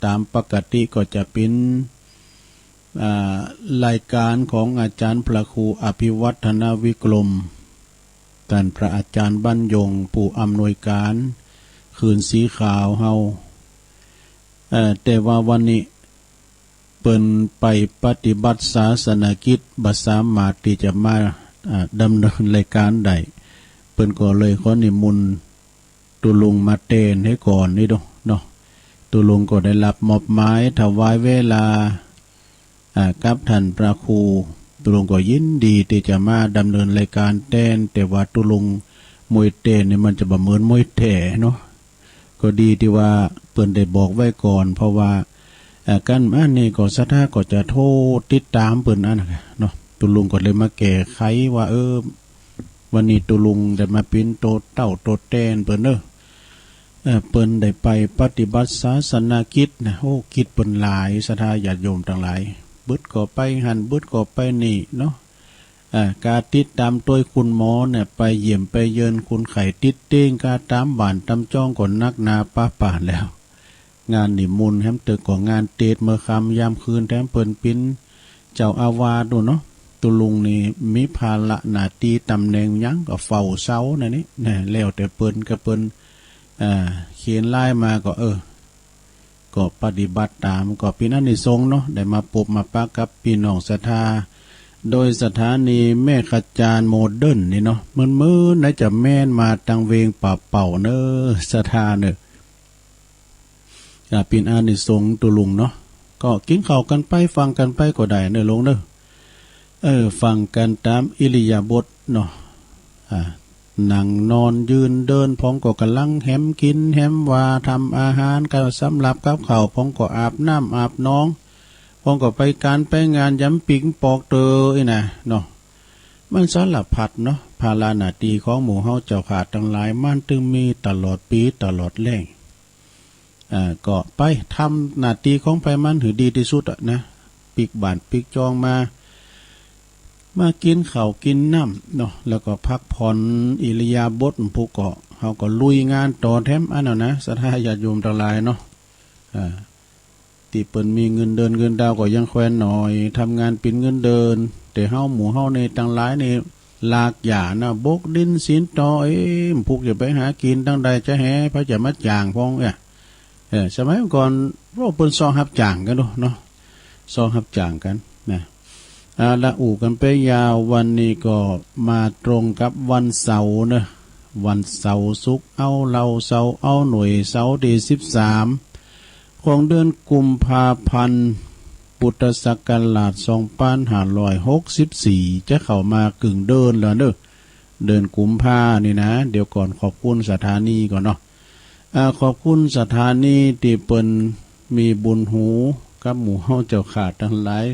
ตามปกติก็จะเป็นรายการของอาจารย์พระครูอภิวัฒนวิกรมท่านพระอาจารย์บรรยงผู้อำนวยการคืนสีขาวเฮาแต่ว่าวันนี้เปิ่นไปปฏิบัติศาสนกิจบ่สามารถที่จะมาดำเนินรายการได้เปิ่นก็เลยขอนิมนต์ตุลุงมาเตนให้ก่อนนี่เนาะตุลุงก็ได้รับมอบหมายถวายเวลากับท่านพระครูตุลุงก็ยินดีที่จะมาดำเนินรายการเต้นแต่ว่าตุลุงมวยเต้นนี่มันจะบ่เหมือนมวยแถเนาะก็ดีที่ว่าเปิ้นได้บอกไว้ก่อนเพราะว่ากันอันนี้ก็ศรัทธาก็จะโทษติดตามเปิ้นอันนั้นเนาะตุลุงก็เลยมาแก้ไขว่าวันนี้ตุลุงได้มาเป็นโตเต้าโตแตนเปิ้นเปิ้นได้ไปปฏิบัติศาสนกิจนะกิจเปิ้นหลายศรัทธาญาติโยมทั้งหลายบึดก็ไปหันบึดก็ไปนี่เนาะการติดตามตัวคุณหมอเนี่ยไปเยี่ยมไปเยือนคุณไข่ติดเต้งการตามบ้านตามจ้องก่อนนักนาป้าป่านแล้วงานนิมนต์แฮมตึกของงานเตดเมื่อค่ำยามคืนแถมเปิ้นปิ้นเจ้าอาวาสด้วยเนาะตุลุงนี่มีภาระหน้าที่ตำแหน่งยังก็เฝ้าเสานั่นนี่แล้วแต่เปิ้นก็เปิ้นเขียนไล่มาก็ปฏิบัติตามก็เป็นอานิสงส์เนาะได้มาพบมาปะกับพี่น้องศรัทธาโดยสถานีแม่ขจารโมเดิร์นนี่เนาะมือไหนจะแม่นมาตังเวงป่าเป่าเนอศรัทธาเนอเป็นอานิสงส์ตุลุงเนาะก็กินข้าวกันไปฟังกันไปก็ได้เนอลงเนอฟังกันตามอิริยาบถเนาะนั่งนอนยืนเดินพ้องก็กำลังแหมกินแหมว่าทำอาหารกันสำหรับกับข้าวพ้องก็อาบน้ำอาบน้องพ้องก็ไปการไปงานย้ำปิงปอกเตยนะเนาะมันสารพัดเนาะภาราหน้าที่ของหมู่เฮาเจ้าขาดทั้งหลายมันตึงมีตลอดปีตลอดแรงก็ไปทำหน้าที่ของไปมันถือดีที่สุดนะปิกบานปิกจองมากินข้าวกินน้ำเนาะแล้วก็พักผ่อนอิริยาบถผู้เกาะเขาก็ลุยงานต่อแถมอันนั้นนะศรัทธาญาติโยมทั้งหลายเนาะที่เปิ้นมีเงินเดินเงินดาวก็ยังแควนหน่อยทำงานเป็นเงินเดินแต่เฮาหมู่เฮาในทั้งหลายในลากหย่านะบกดินสินต่อพวกจะไปหากินตั้งใดจะแห่พระจะมัดจางพ้องสมัยก่อนพวกเปิ้นซองหับจางกันเนาะซองหับจางกันนะละอู่กันไปยาววันนี้ก็มาตรงกับวันเสาร์นะวันเสาร์ศุกร์เอาเราเสาร์เอาหน่วยเสาร์ที่13ของเดือนกุมภาพันธ์พุทธศักราช2564จะเข้ามากึ่งเดินแล้วเนอะเดินกุมภานี่นะเดี๋ยวก่อนขอบคุณสถานีก่อนเนาะขอบคุณสถานีที่เปิ้นมีบุญหูกับหมู่เฮาเจ้าขาดทั้งหลาย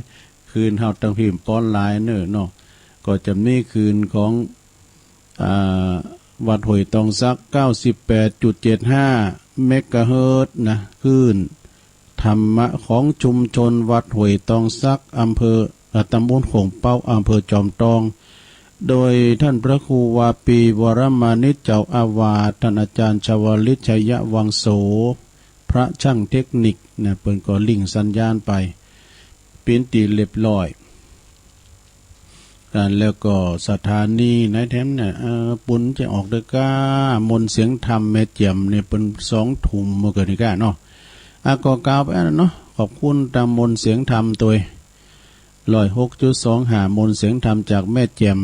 คืนเฮาตั้งพิมพ์ป้อนหลายเนาะก็จะมีคืนของวัดห้วยตองซัก 98.75 เมกะเฮิรตซ์นะคืนธรรมะของชุมชนวัดห้วยตองซักอำเภอตำบลโขงเป้าอำเภอจอมทองโดยท่านพระครูวาปีวรมานิจเจ้าอาวาสท่านอาจารย์ชวลิตชัยวังโสพระช่างเทคนิคนะเปิ้นก็ลิงก์สัญญาณไปเป็นตีเรียบร้อยกันแล้วก็สถานีในแถมเนี่ยปุ่นจะออกเด้อก้ามนเสียงธรรมแม่เจียมเนี่ยเป็น2 ทุ่มเมื่อเกิดนี่ก้าเนาะก็กล่าวไปเนาะขอบคุณตามมนเสียงธรรมตัว106.25 มนเสียงธรรมจากแม่เจียม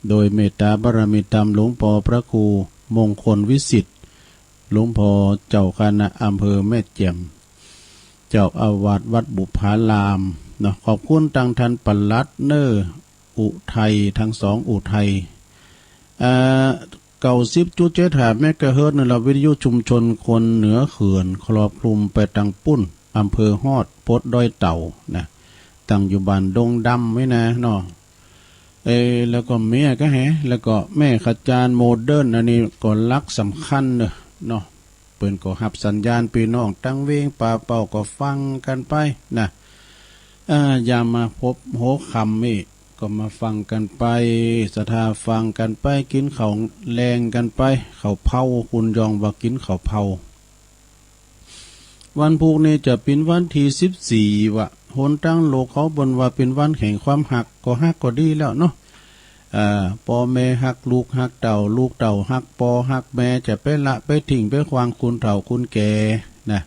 โดยเมตตาบารมีธรรมหลวงพ่อพระครูมงคลวิสิทธิ์หลวงพ่อเจ้าคณะอำเภอแม่เจียมเจ้าอาวาสวัดบุพารามเนาะขอบคุณทางท่านปลัดอุทัยทั้ง2อุทัย90.75 เมกะเฮิรตซ์ในวิทยุชุมชนคนเหนือเขื่อนครอบคลุมไปทางปุ้นอำเภอฮอดโพดดอยเต่านะตั้งอยู่บ้านดงดำไว้นะเนาะแล้วก็เมียก็แล้วก็แม่ขจารโมเดิร์นอันนี้ก็ลักสำคัญเนาะเปิ้นก็รับสัญญาณพี่น้องตั้งเวงป่าเป่าก็ฟังกันไปนะอย่ามาพบโหคำนี่ก็มาฟังกันไปศรัทธาฟังกันไปกินข้าวแรงกันไปข้าวเผาคุณยองว่ากินข้าวเผา วันพุกนี้จะเป็นวันที่14วะหนตั้งโลกเขาบนว่าเป็นวันแห่งความหักก็หักก็ดีแล้วเนาะพ่อแม่หักลูกหักเต่าลูกเต่าหักปอหักแม่จะไปละไปทิ้งไปควางคุณเต่าคุณแก่นะ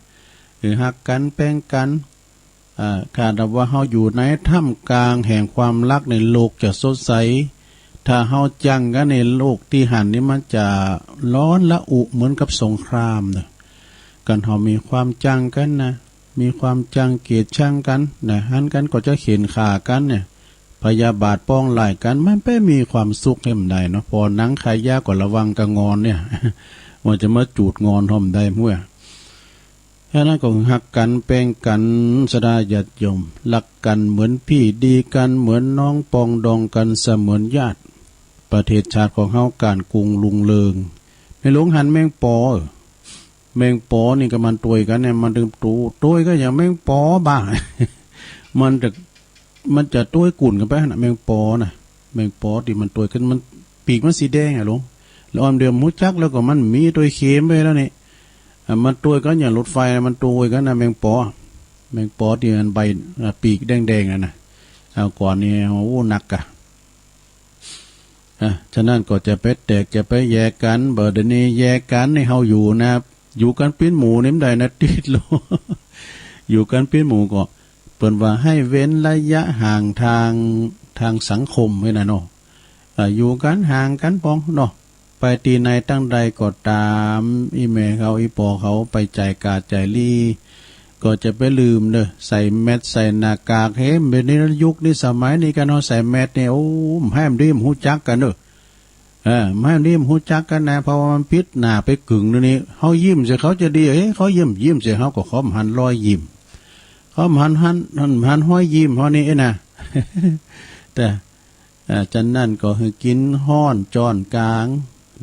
หรือหักกันแป้งกันขาดว่าเฮาอยู่ในท่ามกลางแห่งความรักในโลกจะสดใสถ้าเฮาจังกันในโลกที่หันนี้มันจะร้อนละอุเหมือนกับสงครามนะกันเฮามีความจังกันนะมีความจังเกลียดชังกันนะหันกันก็จะเข็นขากันเนี่ยพยาบาทป้องไล่กันมันไม่มีความสุขให้มันได้เนาะพอนังใครยากกว่าระวังกระงอนเนี่ยว่าจะมาจูดงอนทอมได้เมื่อแค่นั้นก็หักกันแป้งกันสดาญาติโยมรักกันเหมือนพี่ดีกันเหมือนน้องปองดองกันเสมือนญาติประเทศชาติของเฮาการกรุงลุงเลิงในหลวงหันแมงปอแมงปอนี่ก็มันตวยกันเนี่ยมันถึงตัวก็อย่างแมงปอบ้า มันจะตัวกุ่นกันไปนะแมงปอนะแมงปอที่มันตัวขึ้นมันปีกมันสีแดงอะลุงแล้วอมเดือมมุจักแล้วก็มันมีตัวเข็มไปแล้วนี่มันตัวก็อย่างรถไฟมันตัวกันนะแมงปอที่มันใบปีกแดงๆนะเอาก่อนนี่โอ้หนักอะฉะนั้นก็จะไปแตกจะไปแยกกันเบอร์เดนี้แยกกันในเฮาอยู่นะอยู่กันเป็นหมู่นิ่มใดนะติดโล อยู่กันเป็นหมู่ก็เปิ่นว่าให้เว้นระยะห่างทางสังคมไว้นะเนาะอยู่กันห่างกันป้องเนาะไปตีในตั้งใดก็ตามอีแม่เขาอีปอเขาไปใจกาใจลี่ก็จะไปลืมเด้อใส่แมสใส่หน้ากากเฮ้มเป็นนี้ยุคนี้สมัยนี้กันเนาะใส่แมสเนี่ยโอ้ให้มันดีมหูจักกันเด้อไม่นี่มหูจักกันนะเพราะว่ามันพิษหน้าไปกึ่งนี่เขายิ้มเสียเขาจะดีเขายิ้มเสียเขาก็เขาหันรอยยิ้มเขาหันห้อยยิ้มเขานี่นะ แต่จันนั่นก็คือกินห้อนจอนกลาง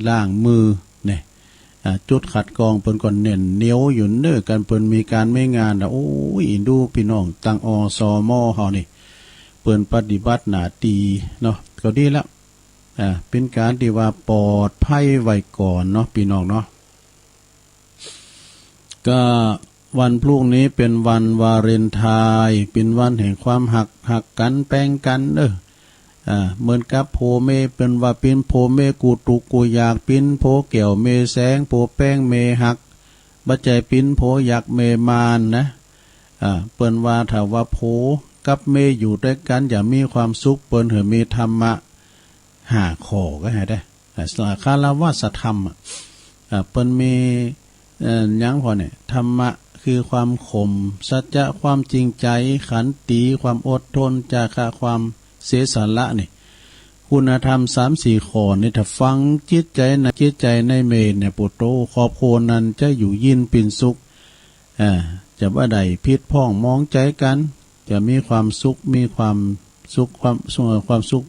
ล่างมือเนี่ยจุดขัดกองเปิ้นก่อนเน่นเหนียวอยู่เด้อกันเปิ้นมีการไม่งานโอ้ยดูพี่น้องตังอสมเฮานี่เปิ้นปฏิบัติหน้าที่เนาะก็ดีแล้วเป็นการที่ว่าปลอดภัยไว้ก่อนเนาะพี่น้องเนาะก็วันพรุ่งนี้เป็นวันวาเลนไทน์เป็นวันแห่งความหักกันแป้งกันเหมือนกับโพเมเป็นว่าเป็นโพเมกูตุกูอยากปิ้นโพเกี่ยวเมแสงโพแป้งเมหักบัจใจปิ้นโพอยากเมมานนะเปิ้นว่าถ้าว่าโพกับเมอยู่ด้วยกันอย่ามีความสุขเปิ้นเหมีธรรมะหาขอก็ให้ได้สาคารวะธรรมเปิ้นมียังพอเนี่ยธรรมะคือความข่มสัจจะความจริงใจขันติความอดทนจาคะความเสียสละนี่คุณธรรม3-4ข้อนี่ถ้าฟังจิตใจในเมนเนี่ยปุตโตครอบครัวนั้นจะอยู่ยินเป็นสุขจะว่าใดพิษพ้องมองใจกันจะมีความสุขมีความสุขความสุข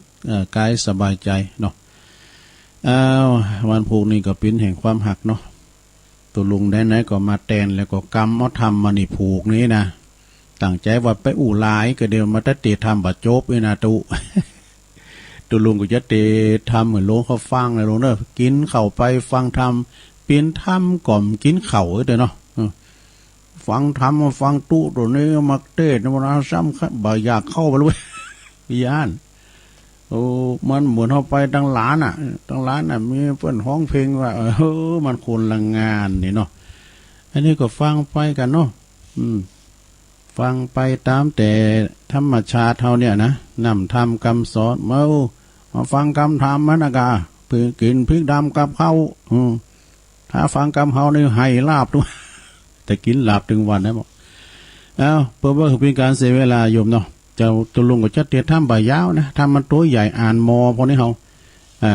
กายสบายใจเนาะวันผูกนี่ก็เป็นแห่งความหักเนาะตัวลุงได้ไหนก็มาแตนแล้วก็กำเอาทำมานี่ผูกนี้นะตั้งใจว่าไปอู่ลายก็เดี๋ยวมาตะเตะทำบาดโจบนี่นะตัวลุงก็จะเตะทำเหมือนลงเขาฟังเลยลงเนอะกินเข่าไปฟังทำเปลี่ยนทำก่อมกินเข่าเด้อเนาะฟังทำมาฟังตู้ตัวนี้มาเตะมาซ้ำบ่อยากเข้าไปเลยพี่ย่านโอ้มันเหมือนเขาไปตั้งร้านมีเพื่อนห้องเพลงว่ามันคนละงานนี่เนาะอันนี้ก็ฟังไปกันเนาะฟังไปตามแต่ธรรมชาติเท่าเนี่ยนะนำทำคำสอนมาฟังคำธรรมมันอากาเพื่อกินพริกดำกับข้าวถ้าฟังคำเฮานี่ให้ลาบด้วย แต่กินลาบถึงวันนะบอกเพื่อว่าเป็นการเสียเวลาโยมเนาะเจ้าตัวลุงก็จะเตี้ยทำใบยาวนะทำมันตัวใหญ่อ่านมอพอนี้เฮา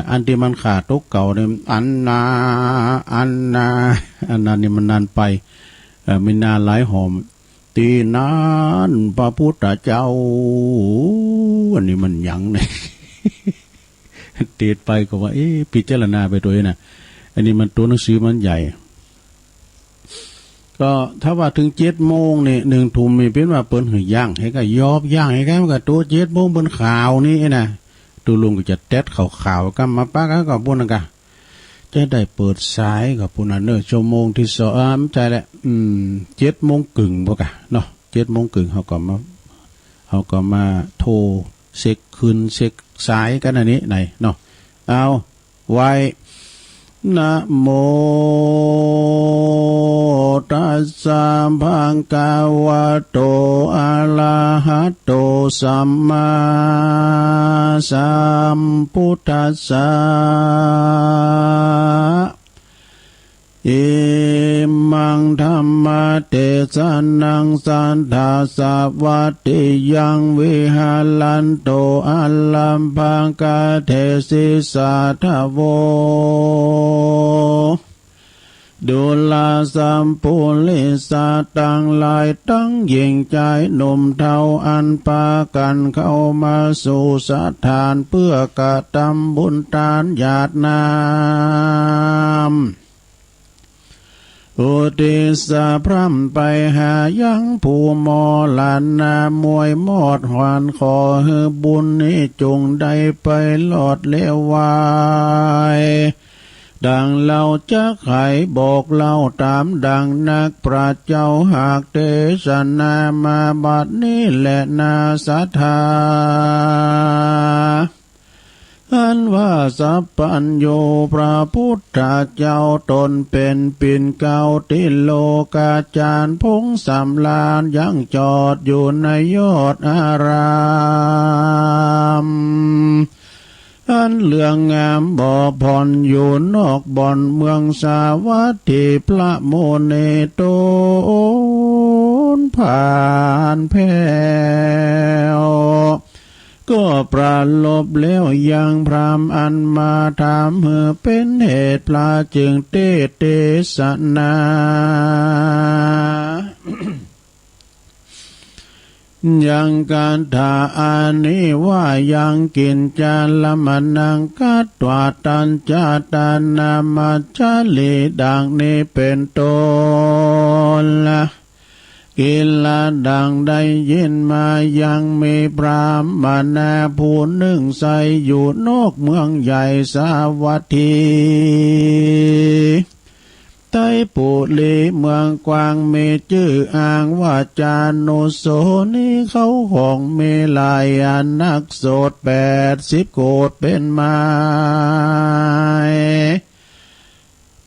อันที่มันขาดตกเก่าเนี่ยอันนานี่มันนานไปไม่นานหลายหอมตีนานพระพุทธเจ้าอันนี้มันยังเนี่ย เตียดไปก็ว่าพิจารณาไปตัวนี้นะอันนี้มันตัวหนังสือมันใหญ่ก็ถ้าว่าถึง7 โมงนี่1 ทุ่มมีเป็นว่าเปิ้นหือย่างให้ก็ยอบย่างให้กันก็ตัว7 โมงบนข่าวนี่นะตัวลุงก็จะแตดข่าวกันมาป้าก็บ่นกัน จะได้เปิดสายกับผู้นั้นเนอะชั่วโมงที่สองใจแหละ7:30พวกอะเนาะ7:30เขาก็มาโทรเช็คคืนเช็คสายกันอันนี้ไหนเนาะเอาไว้นะโมตัสสะภะคะวะโตอะระหะโตสัมมาสัมพุทธัสสะอิมังธัมมะเทศนังสันทาสาวัตติยังวิหาลันโตอัลลัมภังกะเทศิสาทโวดุลาสัมปุลิสาตังลายตั้งยิ่งใจหนุ่มเทาอันปากันเข้ามาสู่สถานเพื่อกระทำบุญทานญาตินามอุติสะพร่ำไปหายังผู้มอลานนามวยมอดหวานขอให้บุญนี้จงได้ไปหลอดเลววายดังเราจะไขบอกเล่าตามดังนักปราชญ์เจ้าหากเทศนามาบัดนี้แหละนาสัทธาอันว่าสัพพัญโยพระพุทธเจ้าตนเป็นปิ่นเก่าติโลกาจารย์พงสำลานยังจอดอยู่ในยอดอารามอันเหลืองงามบ่อผ่อนอยู่นอกบ่อนเมืองสาวัตถีพระโมเนโตนผ่านแผ่วก็ปราลบแล้วยังพรามอันมาถามเหือเป็นเหตุพระจึงเทศนา ยังการถาอานิว่ายังกินจาละมันนังกัตตวาตัญจาตานามัจจลิดังนี้เป็นต้นละกินละดังได้ยินมายังมีพรามณะผู้หนึ่งใส่อยู่นอกเมืองใหญ่สาวัตถีไต้ปุลีเมืองกวางมีชื่ออ้างว่าจานุโสนี้เขาของมีหลายอันนักโสด80 โกฏเป็นไม้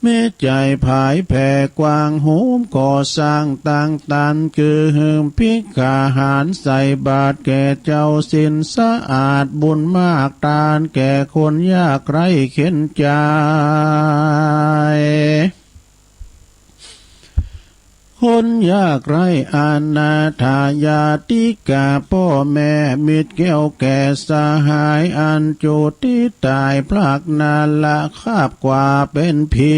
เมื่อใจผายแผ่กว้างหูมก่อสร้างต่างตันคือหืมพิกขาหารใส่บาตรแก่เจ้าสินสะอาดบุญมากตานแก่คนยากไร้เข็นใจคนยากไร้อนาถายาติกาพ่อแม่มิตรแก้วแก่สหายอันโจติตายพลากนาละคาบกว่าเป็นผี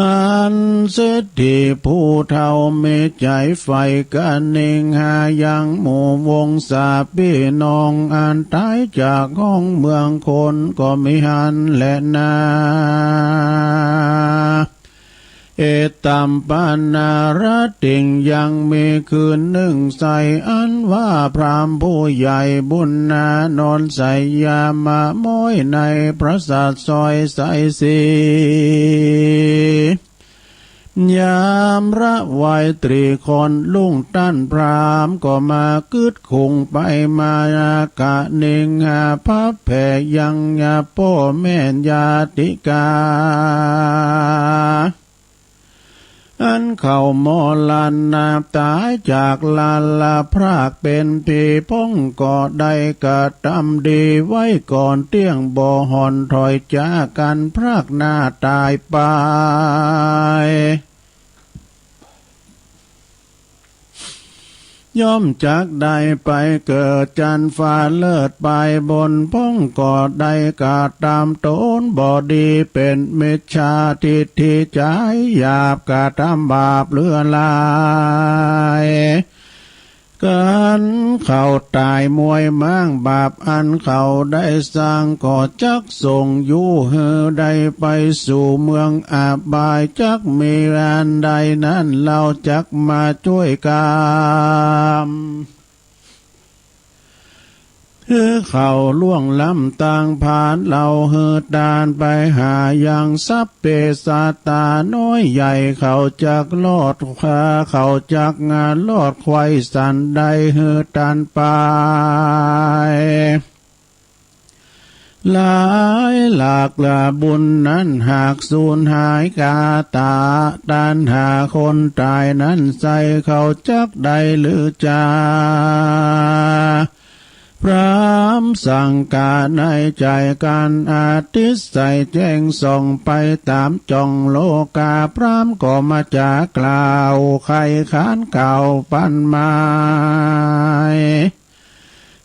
อันเสถิผู้เท่าเมใจไฟกันเองหายังหมู่วงศาพี่น้องอันตายจากห้องเมืองคนก็ไม่หันและนาเอตัมปานารติงยังมีคืนหนึ่งใสอันว่าพรามผู้ใหญ่บุญนานอนใส่ยามาม้อยในพระศาสซอยใสสียามระไวยตรีคนลุ่งตั้นพรามก็มากึดคงไปมากะเนงหาพับแผ่ยังยาพ่อแม่ญาติกาอันเข้ามอลันนาตายจากลาลาพรากเป็นผีพ้องก่อได้กระทำดีไว้ก่อนเตี้ยงบ่หอนถอยจากกันพรากหน้าตายไปย่อมจากได้ไปเกิดจันฟ้าเลิศไปบนพ้องก่อได้กาตามตนบ่ดีเป็นมิจฉาทิฏฐิใจหยาบกาทำบาปเลือลายกันเขาตายมวยมั่งบาปอันเขาได้สร้างก็จักส่งอยู่เฮือได้ไปสู่เมืองอาบายจักมีอันใดนั้นเราจักมาช่วยกัน คือเขาล่วงล้ำต่างผ่านเราเฮือดานไปหาอย่างซับเปสาตาน้อยใหญ่เขาจักลอดเขาจักงานลอดควายสันใดเฮือดานไปหลายหลากละบุญนั้นหากสูญหายกาตาดานหาคนตายนั้นใส่เขาจักใดหรือจาพรามสั่งการในใจการอาทิตย์ใส่แจ้งส่องไปตามจ่องโลกาพรามก็มาจากกล่าวใครขานเก่าปันไม้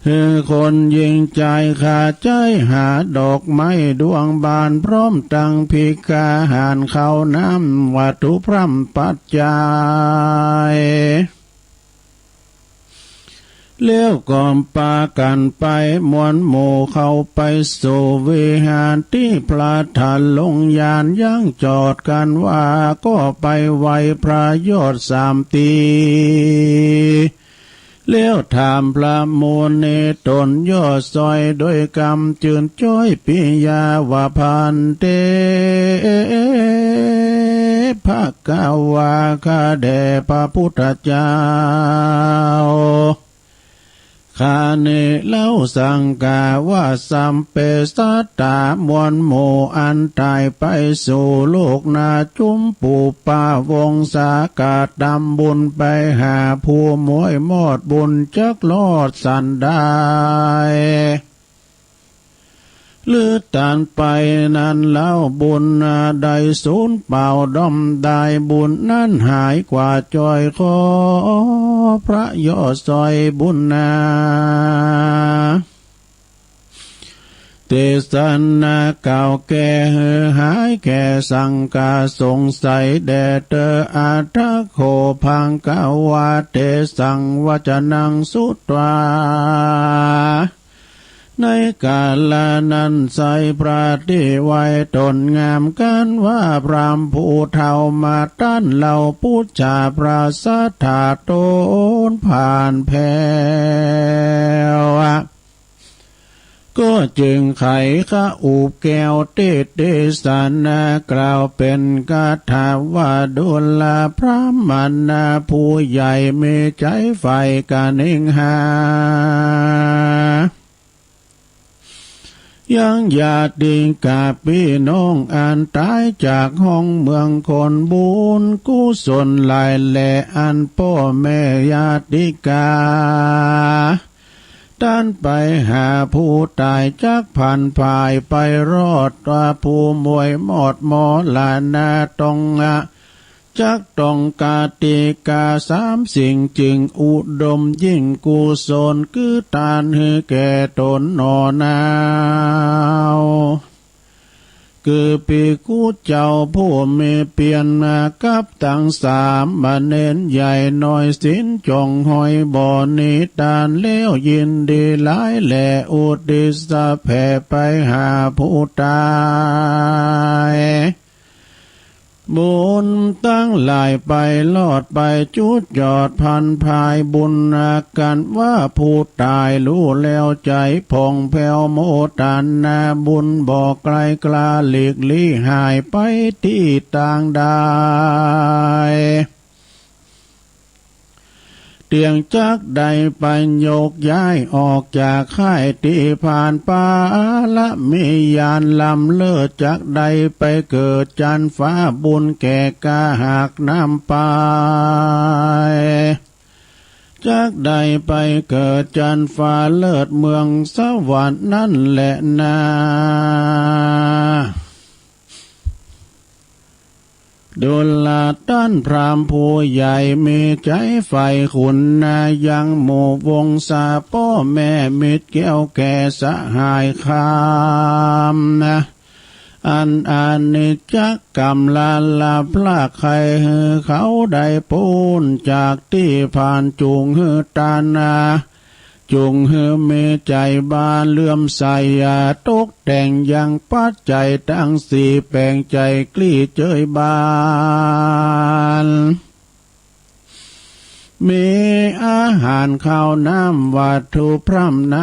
คือคนยิงใจขาดใจหาดอกไม้ดวงบานพร้อมตั้งพิกาหารเขาน้ำวัตถุพร่ำปัจจัยเลี้ยวก่อมปากันไปมวนหมู่เข้าไปสู่วิหารที่พระท่านลงยานยังจอดกันว่าก็ไปไวพระยอดสามตีเลี้ยวถามพระมูลเนตนย่อซอยโดยกรรมจืนจ้อยปิยาวาพันเตภะกาวาคาเดพระพุทธเจ้าข้าเนเล่าสังกาว่าสัมเปสัตตามวลโมอันตายไปสู่โลกนาจุมปูปาวงศากาดำบุญไปหาผู้มวยมอดบุญจักลอดสันได้เลือดตานไปนั้นเล่าบุญใดสูญเปล่าดอมได้บุญนั้นหายกว่าจอยขอพระยอดซอยบุญนาเตสันนาเก่าแก่หายแก่สังกาสงสัยแดเตออาทะโคพังกาวาเตสังวจนังสุตวาในกาลนั้นใส่พระที่ไว้ตนงามกันว่าพรามผู้เท่ามาตั้นเหล่าพุทธาพระสัทธาโตนผ่านแผ่วก็จึงไขข้าอูบแก้วเตเตสานากล่าวเป็นคาถาว่าดุลาพระมันนาผู้ใหญ่มีใจใฝ่กันเองหายังญาติกาพี่น้องอันตายจากห้องเมืองคนบุญกุศลหลายแหล่อันพ่อแม่ญาติกาด้านไปหาผู้ตายจักผ่านภายไปรอดว่าผู้มวยหมอดหมอลานาตองจักต้องกาติกาสามสิ่งจึงอุดมยิ่งกุศลคือตานให้แก่ตนนอนาวคือปีกูเจ้าผู้มีเปลี่ยนมากับตั้งสามมาเน้นใหญ่น้อยสินจงหอยบ่อนิทานเลี้ยวยินดีหลายแหล่อุติสะแผ่ไปหาผู้ตายบุญตั้งหลายไปลอดไปจุดยอดพันภายบุญกันว่าผู้ตายรู้แล้วใจผ่องแผ้วโมตันนาบุญบอกไกลกลาหลีกลี่หายไปที่ต่างได้เตียงจักใดปัญโยกย้ายออกจากค่ายที่ผ่านป่าละมียานลำเลิศจักใดไปเกิดจันฟ้าบุญแก่กาหากน้ำไปจักใดไปเกิดจันฟ้าเลิศเมืองสวรรค์นั่นแหละนาดุลาต้านพรามผู้ใหญ่มีใจใฝ่ขุนนายังหมู่วงศาพ่อแม่มิตรแก้วแก่สหายคามอันนิจจกรรมลาพลาใครเขาได้ปูนจากที่ผ่านจุงตานาจุงเมใจบานเลื่อมใสตกแต่งยังปัจจัยทั้งสี่แปลงใจกลี้เจยบานมี อาหารข้าวน้ำวัตถุพร่ำน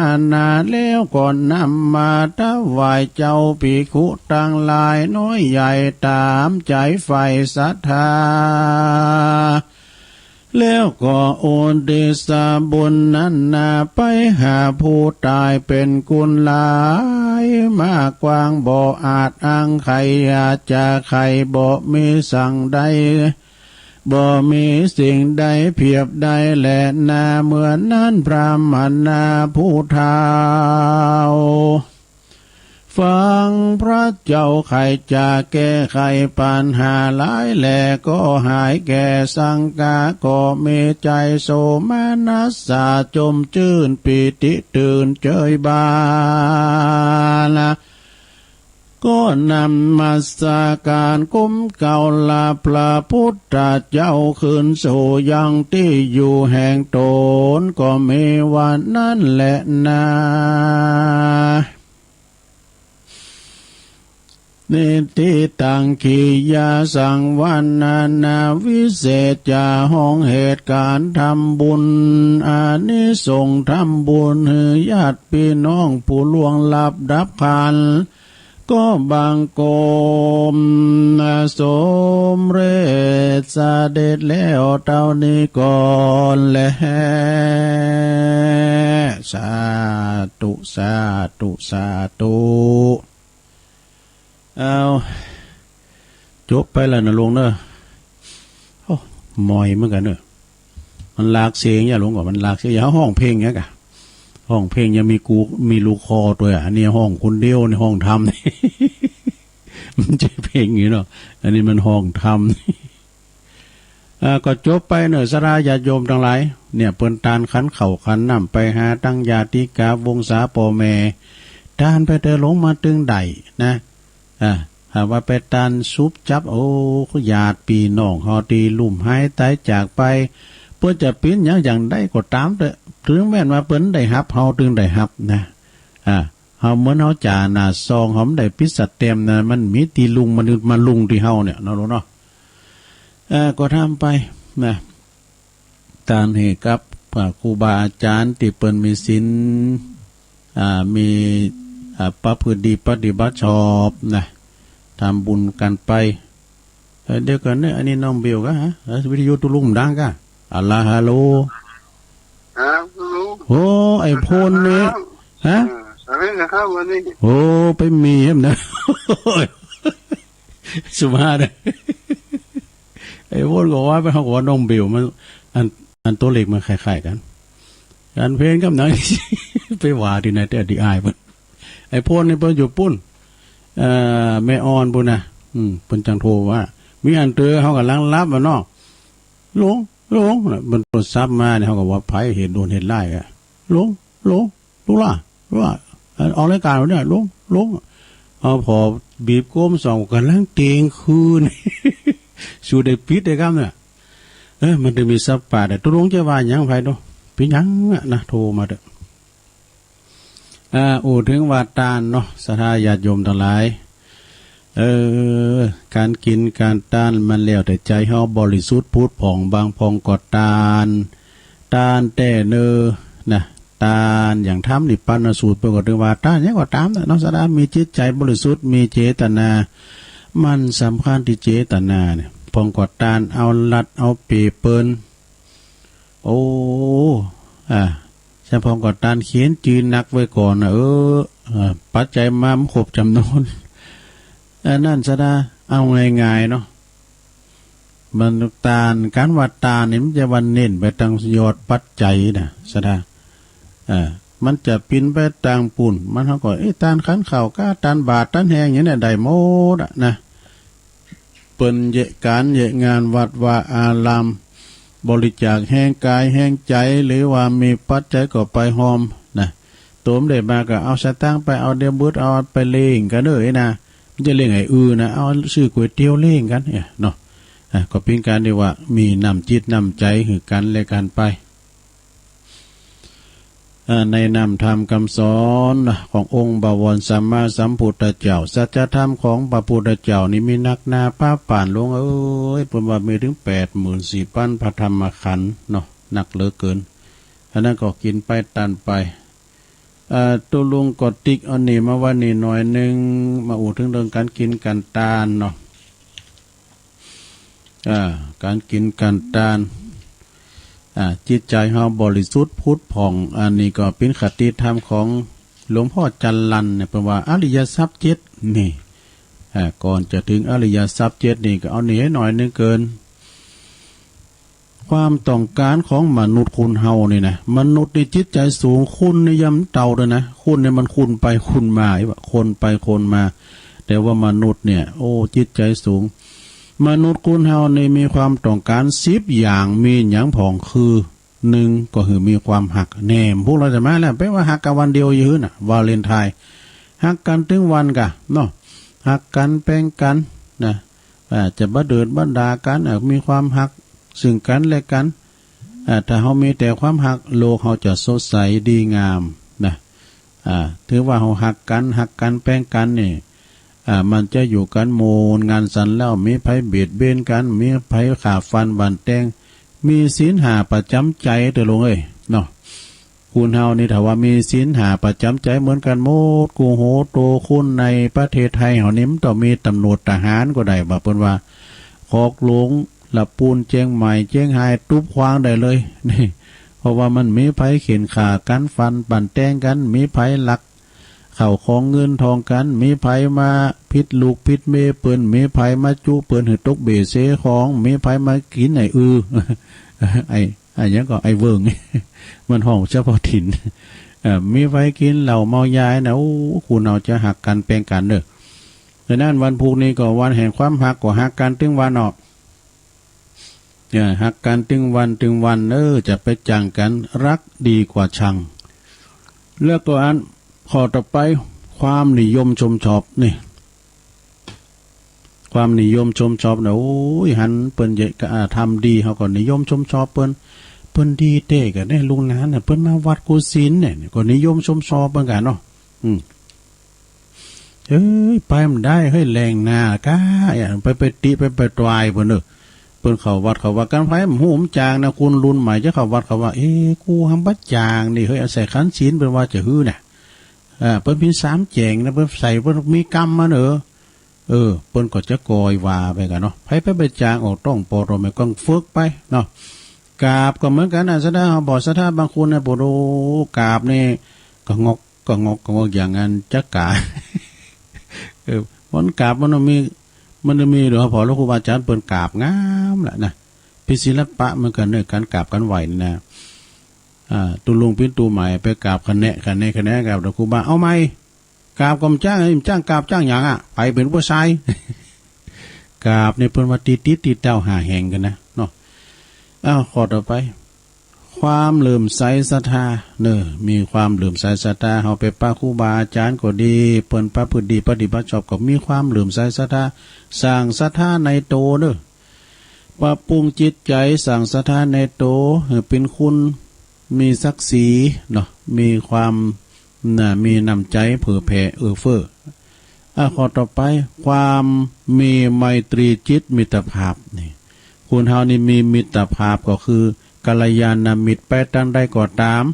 าแล้วก่อนนำมาถวายเจ้าภิกขุตั้งหลายน้อยใหญ่ตามใจใฝ่ศรัทธาแล้วก็โอนเดชะบุญนั้นนาไปหาผู้ตายเป็นกุลหลายมากกว้างบ่อาจอ้างใครอาจจะใครบ่มีสั่งใดบ่มีสิ่งใดเพียบใดแลนาเหมือนนั้นพระมนาผู้เฒ่าฟังพระเจ้าใครจะแก้ไขปัญหาหลายแหล่ก็หายแก่สังกาก็มีใจโสมนัสสะจมชื่นปิติตื่นเจยบานก็นำมาสการคุ้มเก่าลาพระพุทธเจ้าขึ้นสู่ยังที่อยู่แห่งตนก็มีวันนั้นแหละนานิติตังขียาสังวันนาวิเศษจาห้องเหตุการทำบุญอานิสงส์ทำบุญให้ญาติพี่น้องผู้ล่วงลับดับขันก็บังกมสมเร็จเสด็จแล้วเท่านี้ก่อนแลสาธุสาธุสาธุเอาจบไปแล้วนะลุงเนอะโอ้มอยเหมือนกันเนอะมันลากเสียงอย่าลุงก่อนมันลากเสียงอย่าห้องเพลงเงี้ยกะห้องเพลงยังมีลูกคอตัวอันนี้ห้องคนเดียวในห้องทำนี่ มันจะเพลงอย่างนี้เนาะอันนี้มันห้องทำก็จบไปเนอะสราญาติโยมทั้งหลายเนี่ยเปิ้นตานขันเข่าขันน้ำไปหาตั้งญาติกาวงศาปอแม่ตานไปเตอลงมาตึงใดนะหากว่าไปตานซุบจับโอ้ญาติพี่น้องฮอตีลุ่มหายตายจากไปเพื่อจะปิ้นอย่างได้ก็ตามเถอะถึงแม้ว่าเปิ้นได้ฮับเฮาถึงได้ฮับนะเฮาเหมือนเฮาจ่าหน้าซองเฮาได้ปิดสัตเต็มนะมันมีตีลุงมันมาลุงที่เฮาเนี่ยเนาะก็ทำไปนะตามเหตุกับครูบาอาจารย์ที่เปิ้นมีศีลมีประพฤติดีปฏิบัติชอบนะทำบุญกันไปเดี๋ยวกันเนี่ยอันนี้น้องเบลก็ฮะวิทยุตุลุมดังก็อัลลาฮัลโหลโอ้ไอโพนเนี่ยฮะโอ้ไปมีเห็นนะสุภาพเลยไอโพนก็ว่าไปเขาบอกว่าน้องเบลมันอันตัวเล็กมันคล้ายๆกันการเพลงกับหนังไปว่าที่ไหนแต่ดีอายมันไอโพนนี่เพิ่นอยู่ปุ้นแม่ออนปุ่นนะเพิ่นจังโทรว่ามีอันเตอเขากำลังรับมาเนาะลุงมันโทรศัพท์มาเนี่ยเขาก็ว่าไผเห็นโดนเห็นไล่อะลุงล่ะออกรายการเนี่ยลุงเอาพอบีบก้มส่องกำลังเตียงคืนสู่ได้ปิดได้ครับเนี่ยมันจะมีสับป่าแต่ตัวลุงจะว่าหยังไผเนาะเป็นหยังนะโทรมาเด้อถึงว่าตานเนาะศรัทธาญาติโยมทั้งหลายการกินการต้านมันแล้วแต่ใจเฮาบริสุทธิ์พุทธผ่องบางพองก็ตานแต่นะตานอย่างทำนี่ปันสูตรเปิดก็ถึงว่าตานยังก็ตามเนาะศรัทธามีจิตใจบริสุทธิ์มีเจตนามันสำคัญที่เจตนาเนี่ยพองก็ตานเอาลัดเอาเปเปิ้นเฉพาะก่อนตานเขียนจีนนักไว้ก่อนปัจจัยมาครบจำนวนนั่นซะนะเอาง่ายๆเนาะมันตานการวัดตานนี่มันจะวันเน้นไปทางยอดปัจจัยนะซะนะมันจะปินไปทางปุ่นมันเขาก็ตานขันเข่าก้าตานบาทตานแหงอย่างนี้ได้หมดนะเปิ้นเยการเยงานวัดว่าอารามบริจาคแห้งกายแห้งใจหรือว่ามีปัจจัยก็ไปหอมนะตัวมันได้มาก็เอาสตางค์ไปเอาเดียบุตรเอาไปเล่งกันเลยนะจะเล่งไอ้นะเอาซื้อก๋วยเตี๋ยวเล่งกันเนี่ยเนาะก็เป็นการที่ว่ามีน้ำจิตน้ำใจคือกันและกันไปในนำธรรมคำสอนขององค์บวรสัมมาสัมพุทธเจ้าสัจธรรมของพระพุทธเจ้านี่มีนักนาป้าป่านลงเพิ่นว่ามีถึง 84,000 พระธรรมขันธ์เนาะ หนักเหลือเกินอันนั้นก็กินไปตันไปตัวลุงก็ติ๊กอันนี้มาว่านี่หน่อยนึงมาอู่ถึงเรื่องการกินการทานเนาะการกินการทานจิตใจเฮาบริสุทธิ์พุทธผ่องอันนี้ก็เป็นคติธรรมของหลวงพ่อจันลันเนี่ยเป็นว่าอริยทรัพย์7นี่ก่อนจะถึงอริยทรัพย์7นี่ก็เอานี่ให้หน่อยนึงเกินความต้องการของมนุษย์คุณเฮานี่นะมนุษย์นี่จิตใจสูงคุณในยำเต่าเลยนะคุณเนี่ยมันคุณไปคุณมาคนไปคนมาแต่ว่ามนุษย์เนี่ยโอ้จิตใจสูงมนุษย์คุณเฮานี่มีความต้องการ10อย่างมีอย่างผ่องคือ1ก็คือมีความหักแหนมพวกเราจะมาแล้วแปลว่าหักกันวันเดียวยืนน่ะวาเลนไทน์หักกันถึงวันกะเนาะหักกันแป้งกันนะจะบ่เดินบ่ด่ากันมีความหักซึ่งกันและกันถ้าเฮามีแต่ความหักโลกเฮาจะสดใสดีงามนะถือว่าเฮาหักกันแป้งกันนี่มันจะอยู่กันโมนงานสันแล้วมีไผเบียดเบียนกันมีไผขาฟันบันแตงมีศีลหาประจำใจเด้อลงเอ้ยเนาะคุณเฮานี่ถ้าว่ามีศีลหาประจำใจเหมือนกันโมดกูโหโตคุณในประเทศไทยเฮานี่มันต้องมีตำรวจทหารก็ได้ว่าเพิ่นว่าคอกหลงละปูนเจียงใหม่เจียงไฮ้ทุบควางได้เลยนี่เพราะว่ามันมีไผเข็นขากันฟันปั่นแตงกันมีไผลักเข้าของเงินทองกันมีไผมาพิษลูกพิษเมเปิ้นมีไผมาจู้เปิ้นหือตกเบเสของมีไผมากินไอ้ไอ้ยังก็ไอ้เวิงมันห้องเฉพาะถิ่นมีไผกินเหล้าเมายายนะโอ้คุณเอาจะหักกันแปลงกันเด้อดังนั้นวันพุธนี้ก็วันแห่งความหักก็หักกันถึงวันออกหักกันถึงวันจะไปจังกันรักดีกว่าชังแล้วก็อันข้อต่อไปความนิยมชมชอบนี่ความนิยมชมชอบนะโอ้ยหันเปิ้นก็ทำดีเขาก็นิยมชมชอบเปิ้นดีเต้ก็ได้ลุงนานน่ะเปิ้นมาวัดกุศิลป์เนี่ยก็นิยมชมชอบเหมือนกันเนาะเอ้ยไปมันได้เฮ้ยแรงหน้ากะไปติไปตวายเพิ่นเปิ้นเข้าวัดเข้าว่ากันไผมันหูมจางนะคุณรุ่นใหม่จะเข้าวัดเข้าว่ากูหำบัดจางนี่เฮ้ยอาศัยขันศีลเปิ้นว่าจะฮื้อน่ะเปิ้นมี3แจงนะเปิ้นใส่เปิ้นมีกรรมมาเปิ้นก็จะกอยว่าไปกันเนาะไปจางออกต้องปอรไม่ต้องฝึกไปเนาะกราบก็เหมือนกันซะได้บ่ซะถ้าบางคนน่ะบ่รู้กราบนี่ก็งกอย่างนั้นจักกะมันกราบมันมีหลวงพ่อหลวงครูบาอาจารย์เปิ้นกราบงามแหละนะเป็นศิลปะเหมือนกันเด้อการกราบกันไหวนี่นะตุลุงปิ้นตูใหม่ไปกราบคะแนนกับหลวงครูบาเอาไหมกราบกำจ้างกราบจ้างหยังไปเป็นผู้ชายกราบนี่เพิ่นว่าติดเต้าหาแห่งกันนะเนาะข้อต่อไปความเลื่อมใสศรัทธามีความเลื่อมใสศรัทธาเฮาไปป้าครูบาอาจารย์ก็ดีเปิ้นประพฤติดีปฏิบัติชอบก็มีความเลื่อมใสศรัทธาสร้างศรัทธาในโตปรับปรุงจิตใจสร้างศรัทธาในโตให้เป็นคุณมีศักดิ์ศรีเนาะมีความมีน้ำใจเผื่อแผ่เฟื้อข้อต่อไปความมีไมตรีจิตมิตรภาพนี่คุณเฮานี่มีมิตรภาพก็คือกัลยาณมิตรไปตั้งใดก็ตาม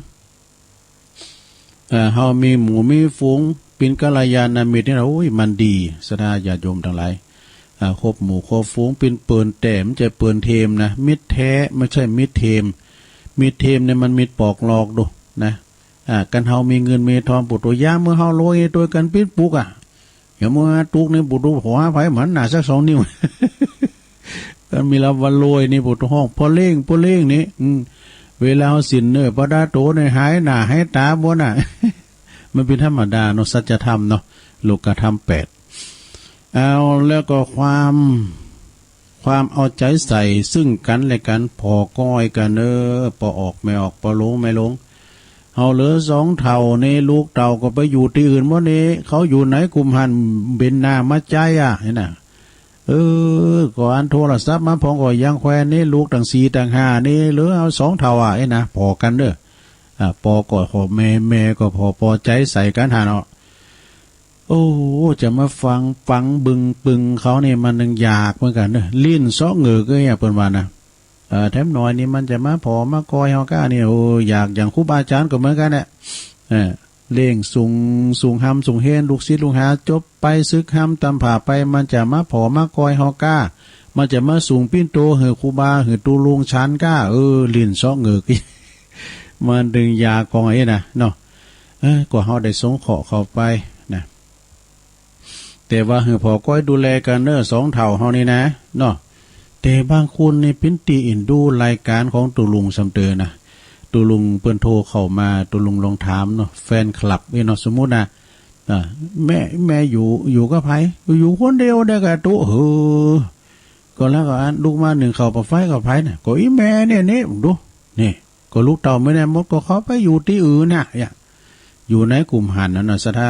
เฮามีหมู่มีฝูงเป็นกัลยาณมิตรนี่โอ้ยมันดีศรัทธาญาติโยมทั้งหลายครบหมู่ครบฝูงเป็นเปิ้นแต้มจะเปิ้นเทมนะมิตรแท้ไม่ใช่มิตรเทมเนี่ยมันมิตรปอกหลอกดูนะกันเฮามีเงินมีทองปุตัวยาเมื่อเฮาโรยตัวกันปิดปุกอย่าเมื่อตุกนี่ปุตุหัวไผเหมือนหน้าสัก2 นิ้วกันมีละวันโรยนี่ปุตุห้องพอเล่งนี่เวลาเฮาสินพอดาโตในหายหน้าให้ตาบ่น่ะ มันเป็นธรรมดาเนาะสัจธรรมเนาะโลกธรรม8เอาแล้วก็ความเอาใจใส่ซึ่งกันและกันพอก้อยกันพอออกไม่ออกพอลงไม่ลงเฮาเหลือ2เท่านี่ลูกเต่าก็ไปอยู่ที่อื่นบ่นี่เขาอยู่ไหนกุมหันเป็นหน้ามาใจเห็นน่ะก่อนโทรศัพท์มาพองก็ยังแควนนี่ลูกตั้ง4ตั้ง5นี่เหลือเอา2เท่านะพอกันเด้อปอก็ขอแม่ก็พอใจใส่กันหาเนาะโอ้จะมาฟังบึงปึงเขาเนี่ยมันนึงอยากเหมือนกันเด้อลิ้นซ้อเหงือกเปิ้นว่านะ แถมหน่อยนี่มันจะมาพอมากอยเฮาก้าเนี่ยโอ้อยากอย่างครูบาอาจารย์ก็เหมือนกันแหละเล่งสูงหำสูงเฮนลูกศิษย์ลูกหาจบไปซึกหำตำผ่าไปมันจะมาพอมากอยเฮาก้ามันจะมาสูงปิ้นโตเหือครูบาเหือตูลุงชันก้าลิ้นซอกเหงือกมันดึงยากองไอ้นะเนาะก็เฮาได้สงเคราะห์เข้าไปนะแต่ว่าเหือพอก้อยดูแลกันเนอ2เท่าเฮานี่นะเนาะแต่บางคนนี่ปิ้นตีอินดูรายการของตูลุงสำเตอนะตูลุงเปิ้นโทรเข้ามาตูลุงลองถามเนาะแฟนคลับเนาะสมมุตินะแม่อยู่กับไผอยู่คนเดียวได้กะตุก็แล้วก็อันลูกมาหนึ่งเข้าปะไฟกับไผน่ะก็อีแม่เนี่ยนี่ดูนี่ก็ลูกเต่าไม่ได้หมดก็เขาไปอยู่ที่อื่นน่ะอยู่ในกลุ่มหันนั่นน่ะศรัทธา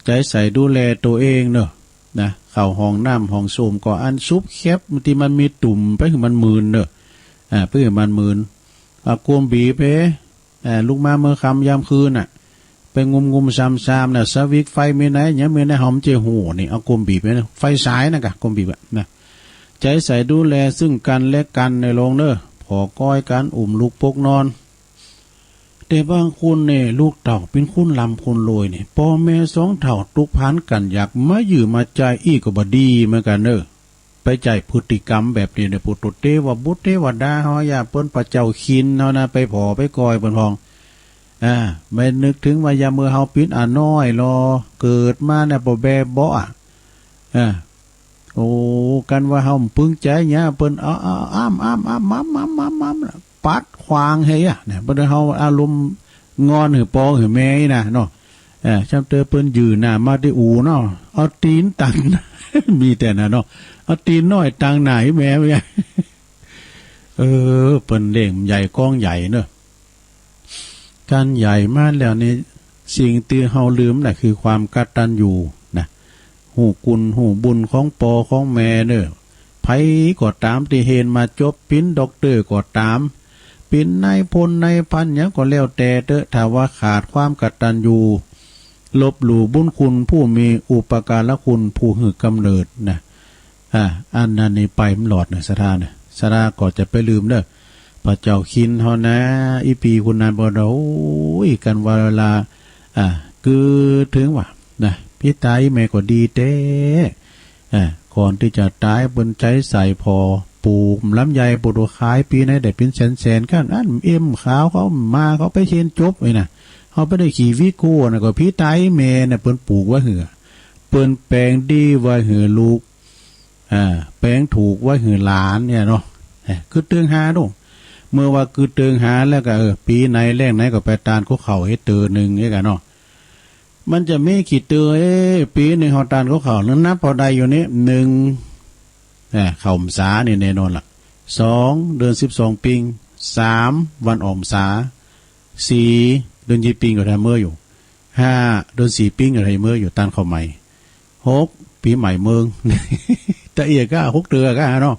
ใจใส่ดูแลตัวเองเนอะนะเข้าห้องน้ำห้องโสมก็อันซุปแคบที่มันมีตุ่มไปคือมันมืนเนอะไปคือมันมืนกวมบีไปลูกมาเมื่อค่ำยามคืนน่ะไปงมซ้ำๆน่ะสวิกไฟไม่ไหนเนี่ยไม่ได้หอมเจหูนี่เอากลมบีบไปนะไฟสายนะกะกลมบีบนะใจใส่ดูแลซึ่งกันและกันในโรงเนอะพอก้อยกันลูกปกนอนแต่บางคนเนี่ยลูกเต่าเป็นคนลำคนรวยเนี่ยพ่อแม่2เท่าตุกพันกันอยากมายืมมาใจอีกก็บ่ดีเหมือนกันเนอะไปใจพฤติกรรมแบบนี้เนี่ยปุตุเตวบุตรเทวดาเฮาอย่าเปิ้นพระเจ้าคินเฮานะไปผอไปกอยเปิ้นพองไม่นึกถึงว่ายามมือเฮาปิ้นน้อยรอเกิดมาเนี่ยบ่แบบ่โอ้กันว่าเฮาปึ้งใจเนี่ยเปิ้นอ้ามปัดขวางเฮียเนี่ยเปิ้นเฮาอารมณ์งอนหือปอหือแม่น่ะเนาะจำเตอเปิ้นยืนหน้ามาได้อูเนาะเอาตีนตังมีแต่น่ะเนาะเอาตีนน้อยตังไหนแม่เว้ยเปิ้นเล่งใหญ่กองใหญ่เนอะการใหญ่มากแล้วนี่สิ่งที่เฮาลืมน่ะคือความกตัญญูนะหูกุลหูบุญของปอของแม่เนอะไผก็ตามที่เห็นมาจบปิ้นด็อกเตอร์ก็ตามปิ้นนายพลนายพันหยังก็แล้วแต่เด้อถ้าว่าขาดความกตัญญูลบหลู่บุญคุณผู้มีอุปการะคุณผู้หือกำเนิดนะอันนั้นนี่ไปมันหลอดนะสถานนะสถาก็จะไปลืมเด้อพระเจ้าคินเฮานะอีปีคุณนายบ่ดอกกันเวลาคือถึงว่านะพี่ตายแม่ก็ดีเต้ก่อนที่จะตายบนใจใส่พอปลูกลำไยปลูกขายปีไหนได้เป็นแสนๆกันอันขาวเขามาเขาไปเชนจบไว้นะเขาไปได้ขี่วิโก้นะก็พี่ตายแม่น่ะเปิ้นปลูกไว้เหือเปิ้นแปลงดีไว้เหือลูกแปลงถูกไว้เหือหลานเนี่ยเนาะคือเตืองหาดูเมื่อว่าคือเตืองหาแล้วก็ปีไหนแรกไหนก็ไปตานเขาให้เตือหนึ่งไอ้กันเนาะมันจะไม่ขีดเตือปีหนึ่งเขาตานเขาแล้วนับพอใดอยู่นี้1เข่าสาเนี่ยแน่นอนล่ะ2เดือน12ปี3วันออมสา4เดือนยีปิงก็ทำเมื่ออยู่5เดือน4ปีก็ทำเมื่ออยู่ตานเข้าใหม่6ปีใหม่เมืองแต่เอียก็6เดือนก็เนาะ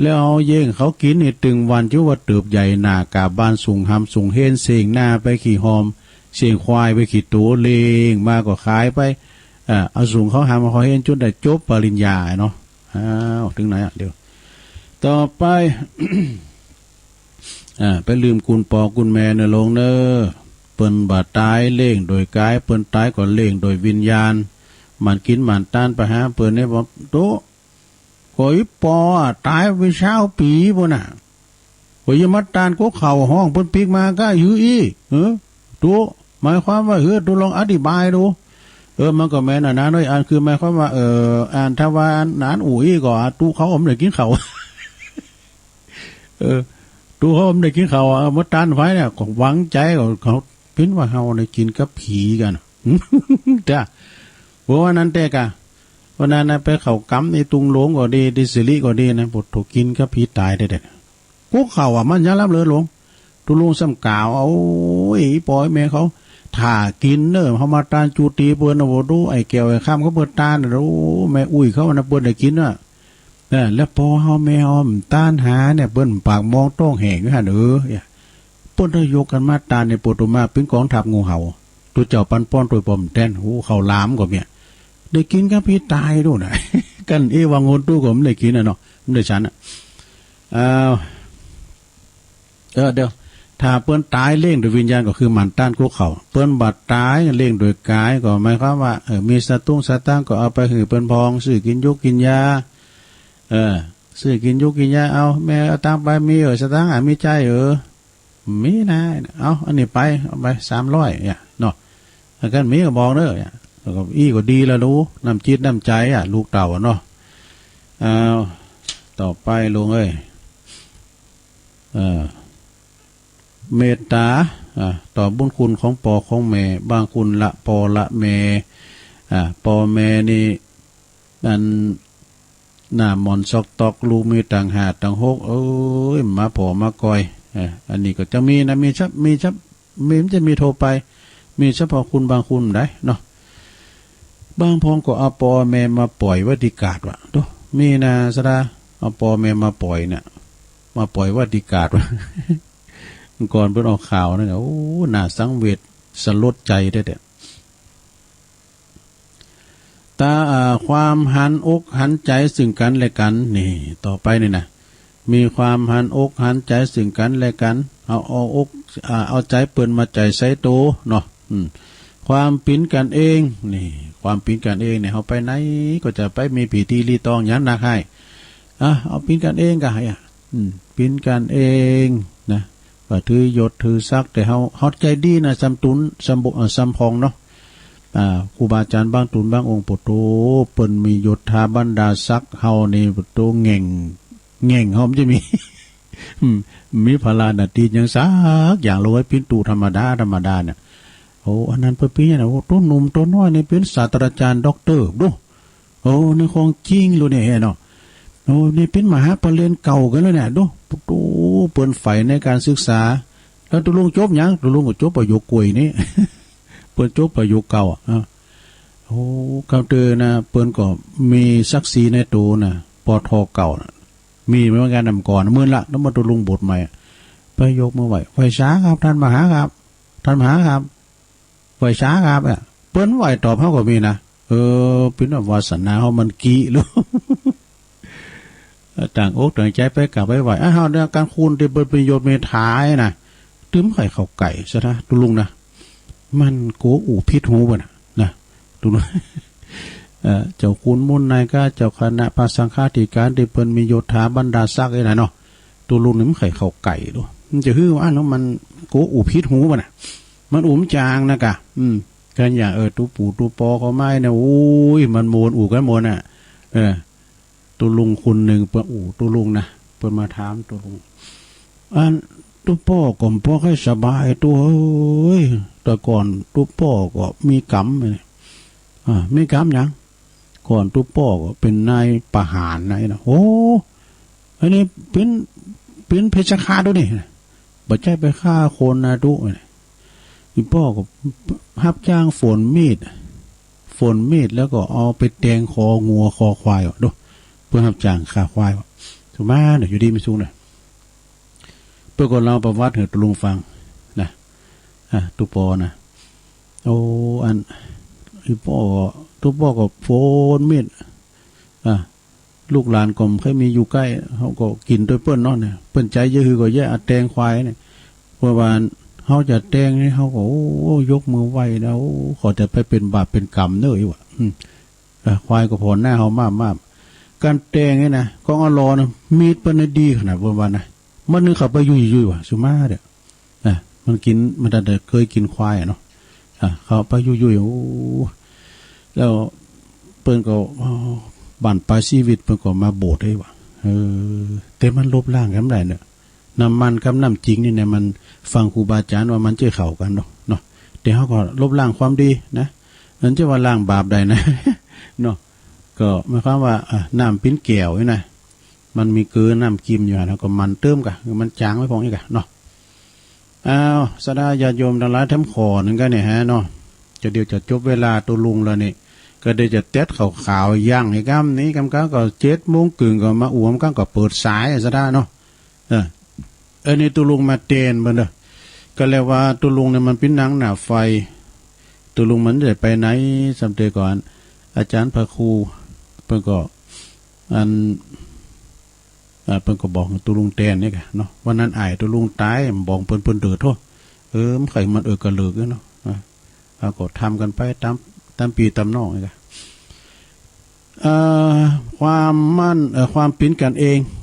แล้วเอาเย่งเขากินนี่ตึงวันชื่อว่าเติบใหญ่หนากาบ้านสูงหำสูงเฮนเสียงหน้าไปขี่หอมเสียงควายไปขี่ตัวเลงมาก็ขายไปเอาสูงเขาหำเขาเห็นจนได้จบปริญญาเนาะถึงไหนเดี๋ยวต่อไป ไปลืมกุลปอกุลแม่เนลงเนอเปิ้นบาดตายเล่งโดยกายเปิ้นตายก่อนเล่งโดยวิญญาณมันกินมันต้านไปหาเปิ้นเนี่ยบอกโตหอยปอตายไปเช้าปีบ่น่ะหอยมัดตานก็เข่าห้องเปิ้นปีกมาก็หืออีตัวหมายความว่าตัวลองอธิบายดูมันก็แม่นนะน้อยอันคือหมายความว่าอ่านถ้าว่าหนานอุ๋ยก็ตู้เขาอมได้กินเขาตู้เขาอมได้กินเขามัดตานไว้เนี่ยก็หวังใจเขาเป็นว่าเฮาได้กินกับผีกันจ้ะเพราะว่านั้นแต่กะวันนั้นไปเขากำในตุงหลงก็ดีดิสิริก็ดีนะปวดถูกกินกับผีตายเด็ดๆพวกเขามันยังรับเลยหลงตุลุงซ้ำกาวเอาปล่อยแม่เขาถ่ากินเนอะเขามาตานจูตีเปิ้นโอ้ดูไอ้แก้วไอ้ข้ามเขาเปิดตานรู้แม่อุ้ยเขานะเปิ้นได้กินน่ะแล้วพอเฮาแม่เฮาตานหาเนี่ยเปิ้นปากมองต้องแหงอยู่หั่นเปิ้นได้ยกกันมาตานในปุตุมาเป็นกองทัพงูเห่าตัวเจ้าปันป้อนตัวปอมแต้นหูเขาลามก็เนี่ยได้กินกับพี่ตายด้วยนะกันวังโหตู้ก็ไม่ได้กินน่ะเนาะไม่ได้ฉันน่ะ อ้าวเดี๋ยวถ้าเปิ้นตายเล่งโดยวิญญาณก็คือหมันต้านคุกเขาเปิ้นบัดตายเล่งโดยกายก็หมายความว่ามีสตุ้งสตางค์ก็เอาไปหือเปิ้นพองซื้อกินยุกกินยาซื้อกินยุกกินยาเอาแม่เอาตังไปมีสตางค์มีใจมีนะเอาอันนี้ไปเอาไป300เนี่ยเนาะถ้ากันมีก็บอกเด้อเนี่ยแล้วก็อีก็ดีแล้วรู้น้ำจิตน้ำใจลูกเต่าเนาะเอาต่อไปลุงเอ้ยเมตตาต่อบุญคุณของปอของแม่บางคุณละปอละแม่ปอแม่นี่นั่นหน้ามอนซอกตอกลูกมีต่างหาต่างหกมาผอมากอยอันนี้ก็จะมีนะมีมันจะมีโทรไปมีเฉพาะคุณบางคุณได้เนาะบางพองก็เอาปอแม่มาปล่อยวัติกาศวะดูมีนะสดาเอาปอแม่มาปล่อยเนี่ยมาปล่อยวัติกาศวะก่อนเพิ่นออกข่าวนะโอ้น่าสังเวชสลดใจได้เด็ดตาความหันอกหันใจซึ่งกันและกันนี่ต่อไปนี่นะมีความหันอกหันใจซึ่งกันและกันเอาอกเอาใจเปิ้นมาใจใส่โตเนาะความปิ้นกันเองนี่ความปิ้นกันเองเนี่ยเขาไปไหนก็จะไปมีผีตีรีตองยันนักให้เอาปิ้นกันเองก็ให้ปิ้นกันเองนะว่าถือยศถือซักแต่เขาใจดีนะซัมตุนซัมพองเนาะครูบาอาจารย์บางตุนบางองค์ปุตโตเปิ้นมียศถาบรรดาซักเฮานี่ปุตโตเง่งเฮามันจะมี มีพลานาทียังซักอย่างเราไว้ปิ้นตูธรรมดาเนี่ยโอ้อันนั้นเปิ้นเนี่ยโอ้ตัวหนุ่มตัวน้อยนี่เป็นศาสตราจารย์ด็อกเตอร์ดูโอ้นี่ของจริงรู้เนี่ยเนาะโอ้นี่เป็นมหาปรริญญาเก่ากันแล้วเนี่ยดูปุตโตเปิ้นใฝ่ในการศึกษาแล้วตุลุงจบยังตุลุงก็จบประโยคกวยนี่ เปิ้นจบประโยคเก่าโอ้เก่าเตอนะเปิ้นก็มีศักดิ์ศรีในตัวนะปทเก่านะมีเหมือนกันนำก่อนมื้อละแล้วมาตุลุงบทใหม่ประโยคมาไหวไฟช้าครับท่านมหาครับไฟช้าครับเปิ้นไหวตอบเฮาก็มีนะเป็นวาสนาเฮามันกี้ลูก ต่างอกต่างใจไปกลับไปไหวเฮาเนี่ยการคูณที่เปิ้นประโยชน์เมทายนะตึมไข่เข้าไก่ซะนะตุลุงนะมันโกอูพิษหูบ่นะดูนะเจ้าคุณมุนนายก็เจ้าคณะภาสังฆาธิการที่เปิ้นมีโยธาบรรดาศักดิ์ไอ้น่ะเนาะตัวลุงนี่มันไข่เข้าไก่ดูมันจะฮื้อว่าเนาะมันโกอูพิษหูบ่น่ะมันอุ้มจางนะกะกันอย่างตูปู่ตูปอเขาไม้นะโอ้ยมันโมนอู่กันโมนน่ะตัวลุงคนนึงเปิ้นตัวลุงนะเปิ้นมาถามตัวลุงตัวพ่อก็บ่ค่อยสบายตัวเอ้ยแต่ก่อนตัวพ่อก็มีกรรมมีกรรมยังก่อนตัวพ่อก็เป็นนายประหารนายนะโอ้อันนี้เป็นเพชฌฆาตด้วยนี่บ่ใช่ไปฆ่าคนนะตุนี่พ่อก็รับจ้างฝนมีดแล้วก็เอาไปแทงคองัวคอควายดูเพื่อรับจ้างฆ่าควายถูกมั้ยอยู่ดีไม่สู้น่ะเพื่อคนเราประวัติให้ตุลุงฟังนะตุปอนะโอ้อันตุปอก็โฟนมีดลูกหลานก็เคยมีอยู่ใกล้เขาก็กินด้วยเปิ้นเนาะเนี่ยเปิ้นใจเยอะคือก็แย่แตงควายเนี่ยเพราะว่าเขาจะแตงนี่เขาก็โอ้ยกมือไหว้นะโอ้ขอจะไปเป็นบาปเป็นกรรมเนอะอีวะควายก็พอหน้าเขามากการแตงนี่นะก็อรอนะมีดเปิ้นดีขนาดว่านะมันนึกขับไปยุ่ยว่ะสุมาเด้อมันกินมันแต่เคยกินควายเนาะเขาไปยุ่ยโอ้แล้วเปิ้นก็บ้านปลายชีวิตเปิ้นก็มาโบสถ์ได้ว่ะแต่มันลบล้างกันได้เนี่ยน้ำมันกับน้ำจริงนี่เนี่ยมันฟังครูบาอาจารย์ว่ามันจะเข้ากันเนาะแต่เขาก็ลบล้างความดีนะนั่นจะว่าล้างบาปได้นะ เนาะก็หมายความว่าน้ำปิ้นแก้วนี่นะมันมีเกลือน้ำกิมอยู่แล้วก็มันเติมกันมันจางไม่พออีกเนาะสดาญาติโยมทั้งหลายทั้งขอนึงกันเนี่ยฮะเนาะจะเดี๋ยวจะจบเวลาตัวลุงแล้วนี่ก็เดี๋ยวจะเต็ดข่าวย่างให้กัมนี้กัมก็7:00 นก็มาอ้วมก็เปิดสายสดาเนาะนี่ตัวลุงมาเตนเบิ่นเด้อก็แล้วว่าตัวลุงเนี่ยมันเป็นหนังหน้าไฟตัวลุงมันจะไปไหนสำเร็จก่อนอาจารย์พระครูเพิ่นก็ เพิ่นก็บอกตุลุงแตนนี่กะเนาะวันนั้นอายตุลุงตายบอกเพิ่นเดือดโทษมันไข่มันกระเลิกเนาะก็ทำกันไปตามปีตามน้องนี่กะความมั่นความเป็นกันเอง